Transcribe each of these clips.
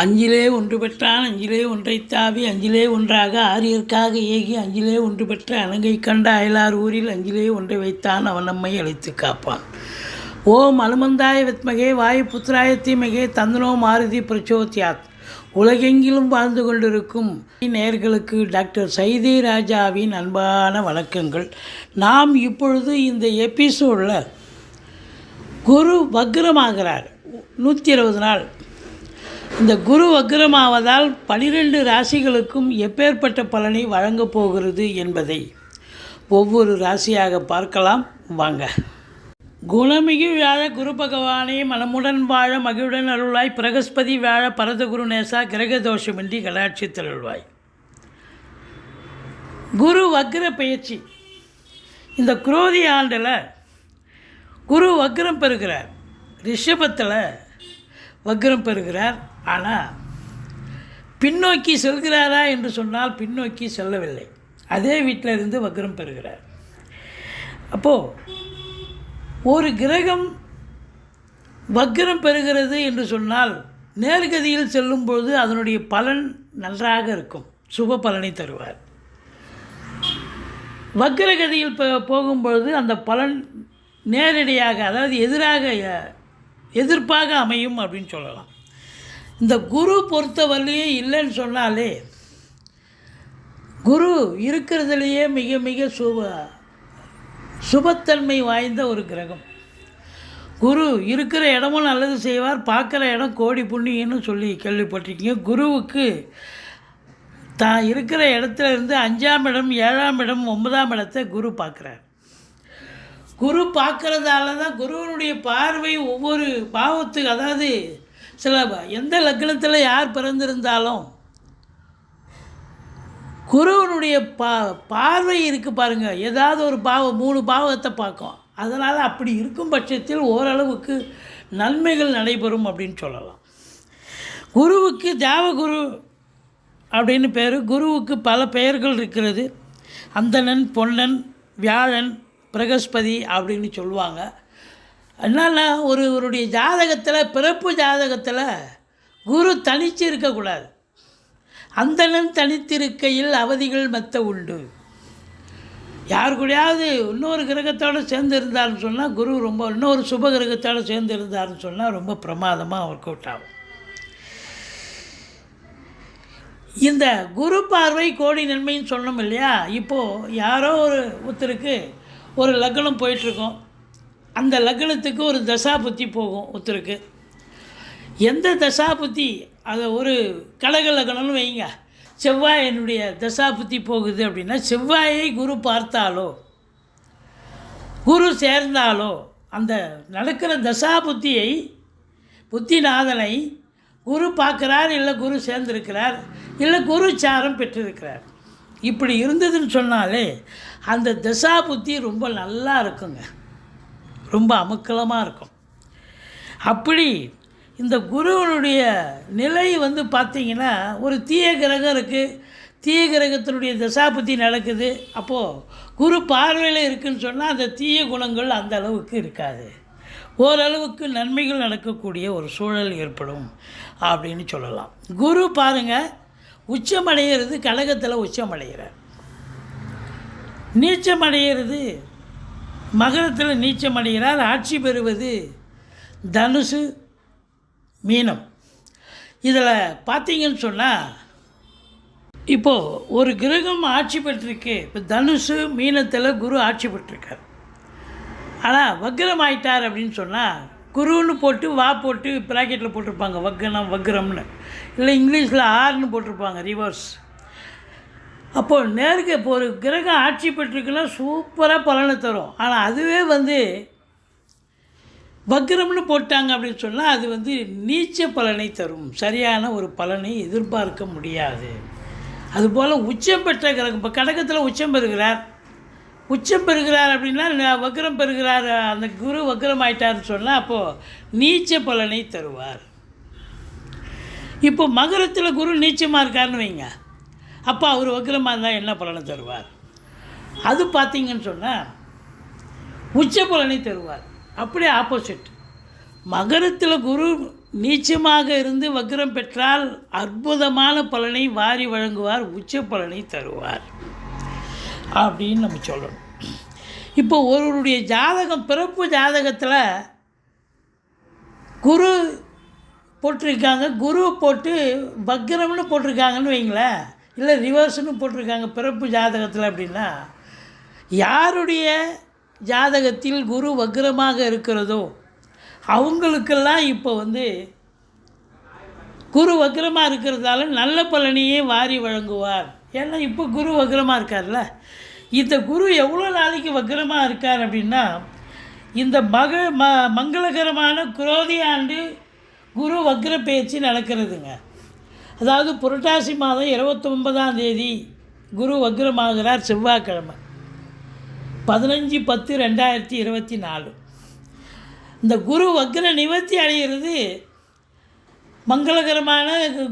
அஞ்சிலே ஒன்று பெற்றான் அஞ்சிலே ஒன்றைத் தாவி அஞ்சிலே ஒன்றாக ஆரியர்க்காக ஏகி அஞ்சிலே ஒன்று பெற்ற அணங்கை கண்ட அயலார் ஊரில் அஞ்சிலே ஒன்றை வைத்தான் அவன் நம்மை அழைத்து காப்பான். ஓம் அனுமந்தாய வித்மகே வாயு புத்திராய தீமகே தந்தனோ மாருதி பிரச்சோத்யாத். உலகெங்கிலும் வாழ்ந்து கொண்டிருக்கும் நேயர்களுக்கு டாக்டர் சைதை ராஜாவின் அன்பான வணக்கங்கள். நாம் இப்பொழுது இந்த எபிசோடில் குரு வக்ரமாகிறார் 120 நாள். இந்த குரு வக்ரமாவதால் 12 ராசிகளுக்கும் எப்பேற்பட்ட பலனை வழங்கப் போகிறது என்பதை ஒவ்வொரு ராசியாக பார்க்கலாம் வாங்க. குணமிகு வியாழ குரு பகவானே மனமுடன் வாழ மகிழுடன் அருள்வாய். பிரகஸ்பதி வியாழ பரதகுரு நேசா கிரக தோஷமின்றி கடாட்சி தருள்வாய். குரு வக்ர பயிற்சி. இந்த குரோதி ஆண்டில் குரு வக்ரம் பெறுகிறார். ரிஷபத்தில் வக்ரம் பெறுகிறார். ஆனால் பின்னோக்கி செல்கிறாரா என்று சொன்னால் பின்னோக்கி செல்லவில்லை. அதே வீட்டில் இருந்து வக்ரம் பெறுகிறார். அப்போது ஒரு கிரகம் வக்ரம் பெறுகிறது என்று சொன்னால் நேர்கதியில் செல்லும்பொழுது அதனுடைய பலன் நன்றாக இருக்கும், சுப பலனை தருவார். வக்ரகதியில் போகும்பொழுது அந்த பலன் நேரடியாக, அதாவது எதிர்ப்பாக அமையும் அப்படின்னு சொல்லலாம். இந்த குரு பொறுத்தவரையிலேயே இல்லைன்னு சொன்னாலே, குரு இருக்கிறதுலையே மிக மிக சுபத்தன்மை வாய்ந்த ஒரு கிரகம். குரு இருக்கிற இடமும் நல்லது செய்வார், பார்க்குற இடம் கோடி புண்ணியன்னு சொல்லி கேள்விப்பட்டிருக்கீங்க. குருவுக்கு தான் இருக்கிற இடத்துல இருந்து 5ஆம் இடம், 7ஆம் இடம், 9ஆம் இடத்தை குரு பார்க்குறார். குரு பார்க்குறதால தான் குருவனுடைய பார்வை ஒவ்வொரு பாவத்துக்கு, அதாவது எந்த லக்னத்தில் யார் பிறந்திருந்தாலும் குருவனுடைய பார்வை இருக்குது பாருங்கள். ஏதாவது ஒரு 3 பாவத்தை பார்க்கும். அதனால் அப்படி இருக்கும் பட்சத்தில் ஓரளவுக்கு நன்மைகள் நடைபெறும் அப்படின்னு சொல்லலாம். குருவுக்கு தேவகுரு அப்படின்னு பேர். குருவுக்கு பல பெயர்கள் இருக்கிறது. அந்தணன், பொன்னன், வியாழன், பிரகஸ்பதி அப்படின்னு சொல்லுவாங்க. அதனால் ஒருவருடைய ஜாதகத்தில், பிறப்பு ஜாதகத்தில் குரு தனித்து இருக்கக்கூடாது. அந்தணன் தனித்திருக்கையில் அவதிகள் மெத்த உண்டு. யார் கூடயாவது இன்னொரு கிரகத்தோடு சேர்ந்து இருந்தார்னு சொன்னால் குரு ரொம்ப, இன்னொரு சுப கிரகத்தோடு சேர்ந்து இருந்தார்னு சொன்னால் ரொம்ப பிரமாதமாக ஒர்க் அவுட் ஆகும். இந்த குரு பார்வை கோடி நன்மைன்னு சொன்னோம் இல்லையா? இப்போது யாரோ ஒருத்தருக்கு ஒரு லக்னம் போயிட்டுருக்கோம். அந்த லக்னத்துக்கு ஒரு தசாபுத்தி போகும் ஒருத்தருக்கு. எந்த தசாபுத்தி, அதை ஒரு கடக லக்னம்னு வைங்க, செவ்வாய் என்னுடைய தசாபுத்தி போகுது அப்படின்னா, செவ்வாயை குரு பார்த்தாலோ குரு சேர்ந்தாலோ அந்த நடக்கிற தசாபுத்தியை, புத்திநாதனை குரு பார்க்குறார், இல்லை குரு சேர்ந்திருக்கிறார், இல்லை குரு சாரம் பெற்றிருக்கிறார். இப்படி இருந்ததுன்னு சொன்னாலே அந்த தசாபுத்தி ரொம்ப நல்லா இருக்குங்க, ரொம்ப அமுக்கலமாக இருக்கும். அப்படி இந்த குருவனுடைய நிலை பார்த்திங்கன்னா, ஒரு தீய கிரகம் இருக்குது, தீய கிரகத்தினுடைய தசாபுத்தி நடக்குது. அப்போது குரு பார்வையில் இருக்குதுன்னு சொன்னால் அந்த தீய குணங்கள் அந்த அளவுக்கு இருக்காது, ஓரளவுக்கு நன்மைகள் நடக்கக்கூடிய ஒரு சூழல் ஏற்படும் அப்படின்னு சொல்லலாம். குரு பாருங்கள், உச்சமடைகிறது கடகத்தில் உச்சமடைகிறார், நீச்சமடைகிறது மகரத்தில் நீச்சமடைகிறார், ஆட்சி பெறுவது தனுசு, மீனம். இதில் பார்த்தீங்கன்னு சொன்னால் இப்போது ஒரு கிரகம் ஆட்சி பெற்றிருக்கு. இப்போ தனுசு மீனத்தில் குரு ஆட்சி பெற்றிருக்கார். ஆனால் வக்ரம் ஆயிட்டார் அப்படின்னு சொன்னால், குருன்னு போட்டு போட்டு ப்ராக்கெட்டில் போட்டிருப்பாங்க வக்ரம்னு, இல்லை இங்கிலீஷில் ஆர்னு போட்டிருப்பாங்க, ரிவர்ஸ். அப்போது இப்போ ஒரு கிரகம் ஆட்சி பெற்றிருக்குன்னா சூப்பராக பலனை தரும். ஆனால் அதுவே வக்ரம்னு போட்டாங்க அப்படின்னு சொன்னால் அது நீச்ச பலனை தரும், சரியான ஒரு பலனை எதிர்பார்க்க முடியாது. அதுபோல் உச்சம் பெற்ற கிரகம், இப்போ கடகத்தில் உச்சம் பெறுகிறார் அப்படின்னா வக்ரம் பெறுகிறார், அந்த குரு வக்ரம் ஆயிட்டார்னு சொன்னால் அப்போது நீச்ச பலனை தருவார். இப்போ மகரத்தில் குரு நீச்சமாக இருக்காருன்னு வைங்க, அப்போ அவர் வக்ரமாக இருந்தால் என்ன பலனை தருவார்? அது பார்த்திங்கன்னு சொன்னால் உச்ச பலனை தருவார். அப்படியே ஆப்போசிட், மகரத்தில் குரு நீச்சமாக இருந்து வக்ரம் பெற்றால் அற்புதமான பலனை வாரி வழங்குவார், உச்ச பலனை தருவார் அப்படின்னு நம்ம சொல்லணும். இப்போ ஒருவருடைய ஜாதகம், பிறப்பு ஜாதகத்தில் குரு போட்டிருக்காங்க, குரு போட்டு வக்ரம்னு போட்டிருக்காங்கன்னு வைங்களேன், இல்லை ரிவர்ஸ்னு போட்டிருக்காங்க பிறப்பு ஜாதகத்தில் அப்படின்னா, யாருடைய ஜாதகத்தில் குரு வக்ரமாக இருக்கிறதோ அவங்களுக்கெல்லாம் இப்போ குரு வக்ரமாக இருக்கிறதால நல்ல பலனையே வாரி வழங்குவார். ஏன்னா இப்போ குரு வக்ரமாக இருக்கார்ல, இந்த குரு எவ்வளோ நாளைக்கு வக்ரமாக இருக்கார் அப்படின்னா, இந்த மங்களகரமான குரோதி ஆண்டு குரு வக்ர பேச்சு நடக்கிறதுங்க. அதாவது புரட்டாசி மாதம் 29ஆம் தேதி குரு வக்ரமாகிறார், செவ்வாய்க்கிழமை 15/10/2024. இந்த குரு வக்ர நிவர்த்தி அடைகிறது மங்களகரமான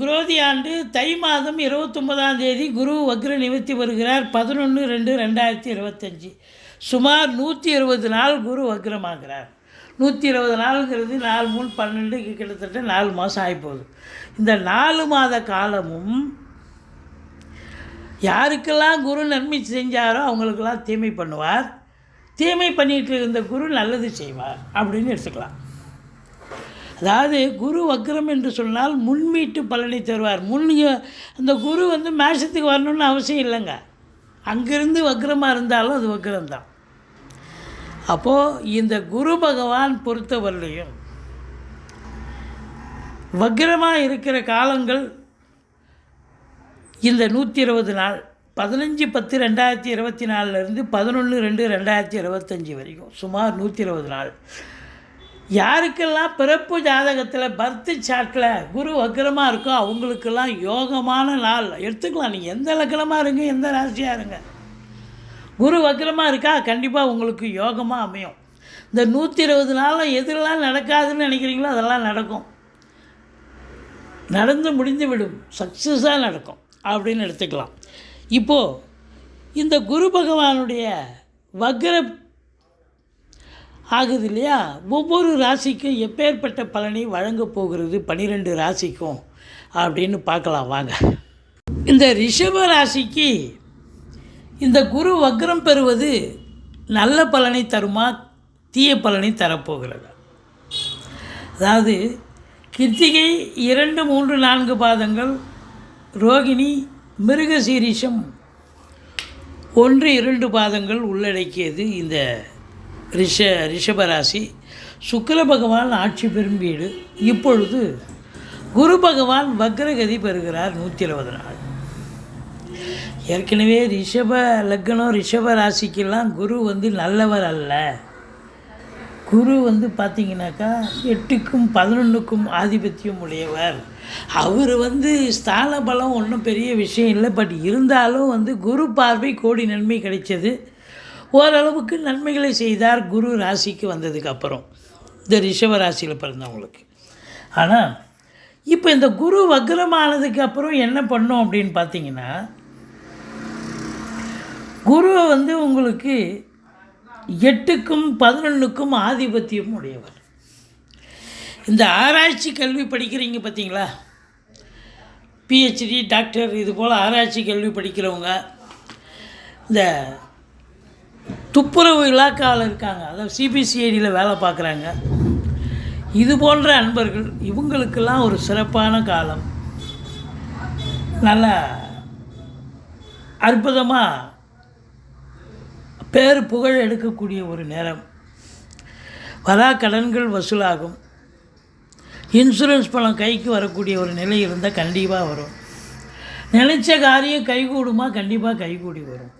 குரோதி ஆண்டு தை மாதம் 29ஆம் தேதி குரு வக்ர நிவர்த்தி வருகிறார் 11/2/2025. சுமார் 120 நாள் குரு வக்ரமாகிறார். 120 நாளுங்கிறது 4 3 12 கிட்டத்தட்ட 4 மாதம் ஆகிப்போகுது. இந்த 4 மாத காலமும் யாருக்கெல்லாம் குரு நன்மை செஞ்சாரோ அவங்களுக்கெல்லாம் தீமை பண்ணுவார், தீமை பண்ணிகிட்டு இருந்த குரு நல்லது செய்வார் அப்படின்னு எடுத்துக்கலாம். அதாவது குரு வக்ரம் என்று சொன்னால் முன்மீட்டு பலனை தருவார். அந்த குரு மேஷத்துக்கு வரணும்னு அவசியம் இல்லைங்க, அங்கேருந்து வக்ரமாக இருந்தாலும் அது வக்ரம்தான். அப்போது இந்த குரு பகவான் பொறுத்தவரையிலையும் வக்ரமாக இருக்கிற காலங்கள் இந்த 120 நாள் 15/10/2024 11/2/2025 வரைக்கும் சுமார் 120 நாள். யாருக்கெல்லாம் பிறப்பு ஜாதகத்தில் பர்த் சார்ட்டில் குரு வக்ரமாக இருக்கோ அவங்களுக்கெல்லாம் யோகமான நாள் எடுத்துக்கலாம். நீங்கள் எந்த லக்னமாக இருங்க, எந்த ராசியாக இருங்க, குரு வக்ரமாக இருக்கா கண்டிப்பாக உங்களுக்கு யோகமாக அமையும். இந்த 120 நாளில் எதுலாம் நடக்காதுன்னு நினைக்கிறீங்களோ அதெல்லாம் நடக்கும், நடந்து முடிந்து விடும், சக்ஸஸாக நடக்கும் அப்படின்னு எடுத்துக்கலாம். இப்போது இந்த குரு பகவானுடைய வக்ர ஆகுது இல்லையா, ஒவ்வொரு ராசிக்கும் எப்பேற்பட்ட பலனை வழங்கப் போகிறது 12 ராசிக்கும் அப்படின்னு பார்க்கலாம் வாங்க. இந்த ரிஷப ராசிக்கு இந்த குரு வக்ரம் பெறுவது நல்ல பலனை தருமா, தீய பலனை தரப்போகிறது? அதாவது கிருத்திகை 2 3 4 பாதங்கள், ரோகிணி மிருகசீரிஷம் 1 2 பாதங்கள் உள்ளடக்கியது இந்த ரிஷபராசி. சுக்கிர பகவான் ஆட்சி பெறும் வீடு. இப்பொழுது குரு பகவான் வக்ரகதி பெறுகிறார் 120 நாள். ஏற்கனவே ரிஷப லக்னம் ரிஷப ராசிக்கெல்லாம் குரு நல்லவர் அல்ல. குரு பார்த்திங்கனாக்கா 8க்கும் 11க்கும் ஆதிபத்தியம் உடையவர். அவர் ஸ்தான பலம் ஒன்றும் பெரிய விஷயம் இல்லை. பட் இருந்தாலும் குரு பார்வை கோடி நன்மை கிடைச்சது. ஓரளவுக்கு நன்மைகளை செய்தார் குரு ராசிக்கு வந்ததுக்கப்புறம் இந்த ரிஷப ராசியில் பிறந்தவங்களுக்கு. ஆனால் இப்போ இந்த குரு வக்ரமானதுக்கு அப்புறம் என்ன பண்ணோம் அப்படின்னு பார்த்தீங்கன்னா, குருவை உங்களுக்கு 8க்கும் 11க்கும் ஆதிபத்தியம் உடையவர். இந்த ஆராய்ச்சி கல்வி படிக்கிறீங்க பார்த்தீங்களா, பிஹெச்டி டாக்டர் இது போல் ஆராய்ச்சி கல்வி படிக்கிறவங்க, இந்த துப்புரவு இலாக்காவில் இருக்காங்க, அதாவது சிபிசிஐடியில் வேலை பார்க்குறாங்க, இது போன்ற அன்பர்கள் இவங்களுக்கெல்லாம் ஒரு சிறப்பான காலம், நல்ல அற்புதமாக பேர் புகழ் எடுக்கக்கூடிய ஒரு நேரம். வரா கடன்கள் வசூலாகும், இன்சூரன்ஸ் பணம் கைக்கு வரக்கூடிய ஒரு நிலை இருந்தால் கண்டிப்பாக வரும். நினைச்ச காரியம் கைகூடுமா, கண்டிப்பாக கைகூடி வரும்.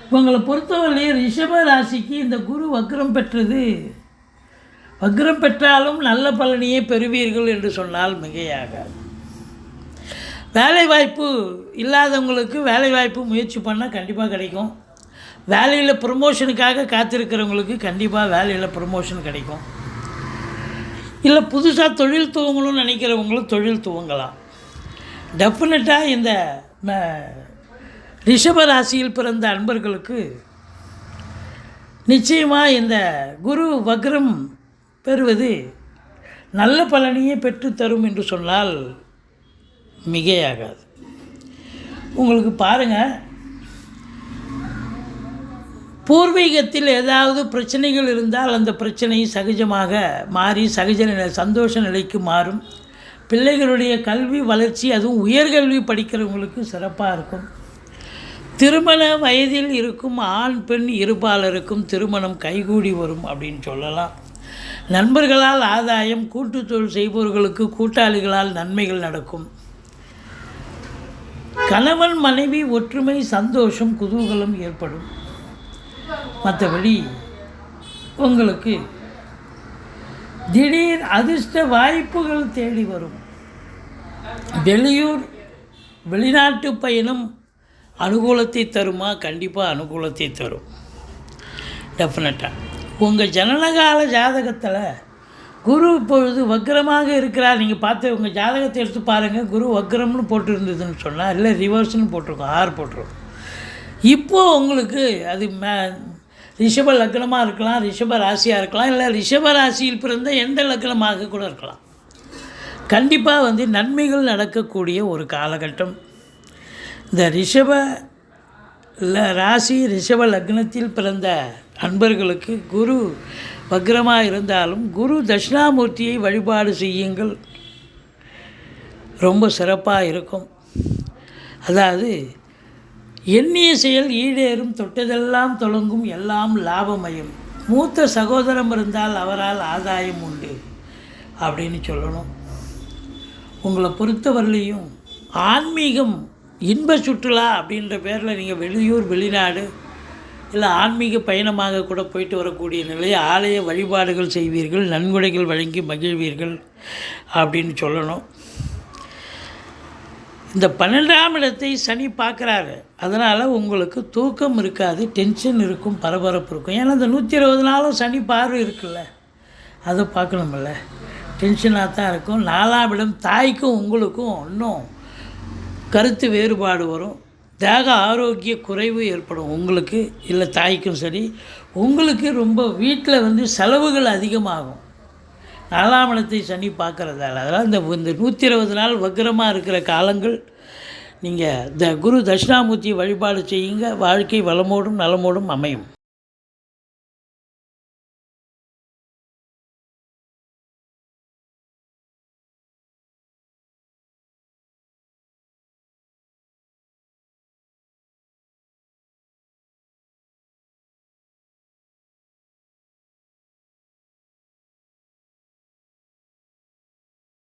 இவங்களை பொறுத்தவரையிலே ரிஷப ராசிக்கு இந்த குரு வக்ரம் பெற்றது, வக்ரம் பெற்றாலும் நல்ல பலனையே பெறுவீர்கள் என்று சொன்னால் மிகையாகாது. வேலைவாய்ப்பு இல்லாதவங்களுக்கு வேலைவாய்ப்பு முயற்சி பண்ணால் கண்டிப்பாக கிடைக்கும். வேலையில் ப்ரமோஷனுக்காக காத்திருக்கிறவங்களுக்கு கண்டிப்பாக வேலையில் ப்ரமோஷன் கிடைக்கும். இல்லை புதுசாக தொழில் துவங்கணும்னு நினைக்கிறவங்களும் தொழில் துவங்கலாம். டெஃபினட்டாக இந்த ரிஷப ராசியில் பிறந்த அன்பர்களுக்கு நிச்சயமாக இந்த குரு வக்ரம் பெறுவது நல்ல பலனையே பெற்றுத்தரும் என்று சொன்னால் மிகையாகாது. உங்களுக்கு பாருங்கள், பூர்வீகத்தில் ஏதாவது பிரச்சனைகள் இருந்தால் அந்த பிரச்சனை சகஜமாக மாறி சந்தோஷ நிலைக்கு மாறும். பிள்ளைகளுடைய கல்வி வளர்ச்சி, அதுவும் உயர்கல்வி படிக்கிறவங்களுக்கு சிறப்பாக இருக்கும். திருமண வயதில் இருக்கும் ஆண் பெண் இருபாலருக்கும் திருமணம் கைகூடி வரும் அப்படின்னு சொல்லலாம். நண்பர்களால் ஆதாயம், கூட்டு தொழில் செய்பவர்களுக்கு கூட்டாளிகளால் நன்மைகள் நடக்கும். கணவன் மனைவி ஒற்றுமை, சந்தோஷம், குதூகலம் ஏற்படும். மற்றபடி உங்களுக்கு திடீர் அதிர்ஷ்ட வாய்ப்புகள் தேடி வரும். வெளியூர் வெளிநாட்டு பயணம் அனுகூலத்தை தருமா? கண்டிப்பாக அனுகூலத்தை தரும். டெஃபினட்டாக உங்கள் ஜனனகால ஜாதகத்தில் குரு இப்பொழுது வக்ரமாக இருக்கிறார். நீங்கள் பார்த்து உங்கள் ஜாதகத்தை எடுத்து பாருங்கள். குரு வக்ரம்னு போட்டிருந்ததுன்னு சொன்னால், இல்லை ரிவர்ஸ்னு போட்டிருக்கோம், 6 போட்டிருக்கோம். இப்போது உங்களுக்கு அது ரிஷப லக்னமாக இருக்கலாம், ரிஷப ராசியாக இருக்கலாம், இல்லை ரிஷப ராசியில் பிறந்த எந்த லக்னமாக கூட இருக்கலாம். கண்டிப்பாக நன்மைகள் நடக்கக்கூடிய ஒரு காலகட்டம். இந்த ரிஷப ராசி ரிஷப லக்னத்தில் பிறந்த அன்பர்களுக்கு குரு வக்ரமாக இருந்தாலும் குரு தட்சிணாமூர்த்தியை வழிபாடு செய்யுங்கள், ரொம்ப சிறப்பாக இருக்கும். அதாவது எண்ணிய செயல் ஈடேறும், தொட்டதெல்லாம் தொடங்கும், எல்லாம் லாபமயம். மூத்த சகோதரம் இருந்தால் அவரால் ஆதாயம் உண்டு அப்படின்னு சொல்லணும். உங்களை பொறுத்தவரையிலையும் ஆன்மீகம், இன்ப சுற்றுலா அப்படின்ற பேரில் நீங்கள் வெளியூர் வெளிநாடு இல்லை ஆன்மீக பயணமாக கூட போயிட்டு வரக்கூடிய நிலை, ஆலய வழிபாடுகள் செய்வீர்கள், நன்கொடைகள் வழங்கி மகிழ்வீர்கள் அப்படின்னு சொல்லணும். இந்த 12ஆம் இடத்தை சனி பார்க்குறாரு. அதனால் உங்களுக்கு தூக்கம் இருக்காது, டென்ஷன் இருக்கும், பரபரப்பு இருக்கும். ஏன்னா இந்த 120 நாளும் சனி பார்வை இருக்குல்ல, அதை பார்க்கணுமில்ல. டென்ஷனாக தான் இருக்கும். 4ஆம் இடம் தாய்க்கும் உங்களுக்கும் இன்னும் கருத்து வேறுபாடு வரும். தேக ஆரோக்கிய குறைவு ஏற்படும் உங்களுக்கு, இல்லை தாய்க்கும் சரி. உங்களுக்கு ரொம்ப வீட்டில் செலவுகள் அதிகமாகும், 4ஆம் இடத்தை சனி பார்க்குறதால. அதனால் இந்த 120 நாள் வக்ரமாக இருக்கிற காலங்கள் நீங்கள் குரு தட்சிணாமூர்த்தி வழிபாடு செய்யுங்க. வாழ்க்கை வளமோடும் நலமோடும் அமையும்.